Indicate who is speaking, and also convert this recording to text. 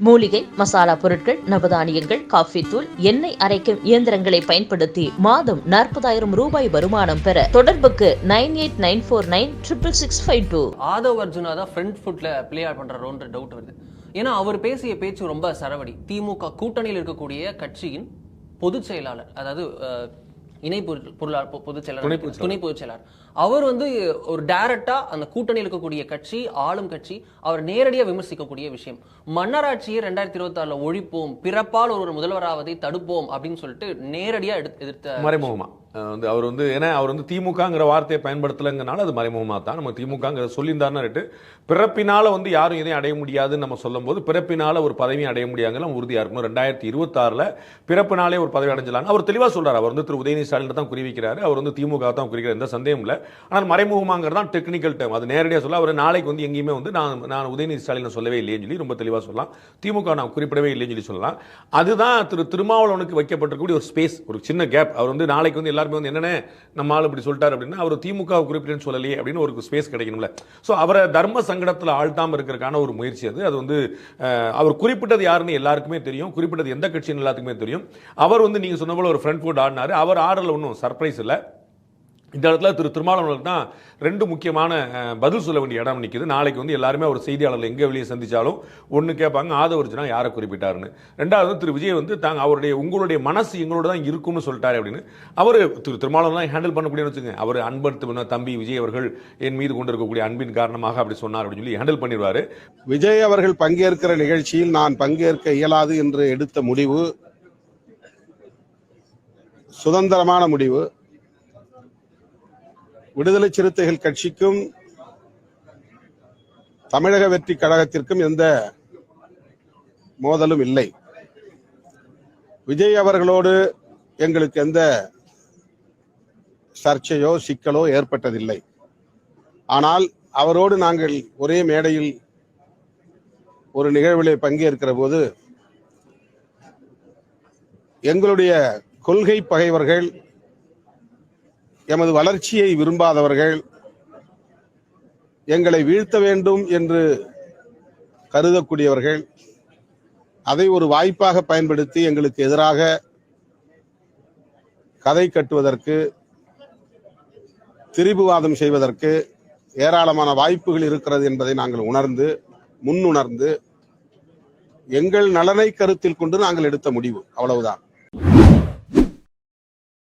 Speaker 1: மூலிகை மசாலா பொருட்கள், நவதானியங்கள், காஃபி தூள், எண்ணெய் அரைக்கும் இயந்திரங்களை பயன்படுத்தி மாதம் 40,000 ரூபாய் வருமானம் பெற தொடர்புக்கு 9894966652.
Speaker 2: ஆதவ் அர்ஜுனா தான் ஃப்ரண்ட் ஃபுட்ல பிளே ஆட் பண்றாரோன்ற டவுட் வருது. ஏன்னா அவர் பேசிய பேச்சு ரொம்ப சரவடி. திமுக கூட்டணியில் இருக்கக்கூடிய கட்சியின் பொதுச் செயலாளர், அதாவது இணை பொதுச் செயலாளர், துணை பொதுச் செயலாளர், அவர் ஒரு டைரக்டா அந்த கூட்டணியில் இருக்கக்கூடிய கட்சி, ஆளும் கட்சி, அவர் நேரடியாக விமர்சிக்கக்கூடிய விஷயம். மன்னராட்சியை 2026 ஒழிப்போம், பிறப்பால் ஒரு முதல்வராவதை தடுப்போம் அப்படின்னு சொல்லிட்டு நேரடியா எதிர்த்த
Speaker 3: மறைமுகமா அவர் ஏன்னா அவர் திமுகங்கிற வார்த்தையை பயன்படுத்தலைங்கனால அது மறைமுகமாக தான் நம்ம திமுகங்கிற சொல்லியிருந்தாருன்னு பிறப்பினால யாரும் எதையும் அடைய முடியாதுன்னு நம்ம சொல்லும் போது பிறப்பினால ஒரு பதவியும் அடைய முடியாதுன்னு உறுதியா இருக்கணும். 2026 பிறப்பினாலே ஒரு பதவி அடைஞ்சலாம் அவர் தெளிவாக சொல்றாரு. அவர் திரு உதயநிதி ஸ்டாலின் தான் குறிவிக்கிறாரு. அவர் திமுக தான் குறிக்கிறார், எந்த சந்தேகம் இல்லை. ஆனால் மறைமுகமாங்கிறது தான் டெக்னிக்கல் டேம். அது நேரடியாக சொல்ல அவர் நாளைக்கு எங்கேயுமே நான் உதயநிதி ஸ்டாலின் சொல்லவே இல்லைன்னு சொல்லி ரொம்ப தெளிவாக சொல்லலாம். திமுக நான் குறிப்பிடவே இல்லைன்னு சொல்லி சொல்லலாம். அதுதான் திருமாவளவனுக்கு வைக்கப்பட்டிருக்கக்கூடிய ஒரு ஸ்பேஸ், ஒரு சின்ன கேப். அவர் நாளைக்கு எல்லாருமே என்னென்ன நம்ம ஆள் இப்படி சொல்லிட்டாரு அப்படின்னா அவர் திமுக குறிப்பிட்டேன்னு சொல்லலையே அப்படின்னு ஒரு ஸ்பேஸ் கிடைக்கணும்ல. ஸோ அவரை தர்ம சங்கடத்தில் ஆழ்த்தாம இருக்கிறதுக்கான ஒரு முயற்சி அது. அது அவர் குறிப்பிட்டது யாருன்னு எல்லாருக்குமே தெரியும், குறிப்பிட்டது எந்த கட்சின்னு எல்லாத்துக்குமே தெரியும். அவர் நீங்க சொன்ன போல ஒரு ஃப்ரண்ட் ஃபுட் ஆடினாரு. அவர் ஆடல ஒன்றும் சர்ப்ரைஸ் இல்லை. இந்த இடத்துல திருமாவளவனுக்கு தான் ரெண்டு முக்கியமான பதில் சொல்ல வேண்டிய இடம் நிற்குது. நாளைக்கு எல்லாருமே ஒரு செய்தியாளர்கள் எங்கே வெளியே சந்திச்சாலும் ஒன்று கேட்பாங்க, ஆதவ் அர்ஜுனா யாரை குறிப்பிட்டாருன்னு. ரெண்டாவது திரு விஜய் உங்களுடைய மனசு எங்களோட தான் இருக்கும்னு சொல்லிட்டாரு அப்படின்னு அவர் திருமாவளவன் ஹேண்டில் பண்ணக்கூடியன்னு வச்சுங்க. அவர் அன்படுத்து தம்பி விஜய் அவர்கள் என் மீது கொண்டு இருக்கக்கூடிய அன்பின் காரணமாக அப்படி சொன்னார் அப்படின்னு சொல்லி ஹேண்டில் பண்ணிடுவாரு.
Speaker 4: விஜய் அவர்கள் பங்கேற்கிற நிகழ்ச்சியில் நான் பங்கேற்க இயலாது என்று எடுத்த முடிவு சுதந்திரமான முடிவு. விடுதலை சிறுத்தைகள் கட்சிக்கும் தமிழக வெற்றி கழகத்திற்கும் எந்த மோதலும் இல்லை. விஜய் அவர்களோடு எங்களுக்கு எந்த சர்ச்சையோ சிக்கலோ ஏற்பட்டதில்லை. ஆனால் அவரோடு நாங்கள் ஒரே மேடையில் ஒரு நிகழ்விலே பங்கேற்கிற போது எங்களுடைய கொள்கை பகைவர்கள், எமது வளர்ச்சியை விரும்பாதவர்கள், எங்களை வீழ்த்த வேண்டும் என்று கருதக்கூடியவர்கள் அதை ஒரு வாய்ப்பாக பயன்படுத்தி எங்களுக்கு எதிராக கதை கட்டுவதற்கு, திரிபுவாதம் செய்வதற்கு ஏராளமான வாய்ப்புகள் இருக்கிறது என்பதை நாங்கள் முன்னுணர்ந்து எங்கள் நலனை கருத்தில் கொண்டு நாங்கள் எடுத்த முடிவு, அவ்வளவுதான்.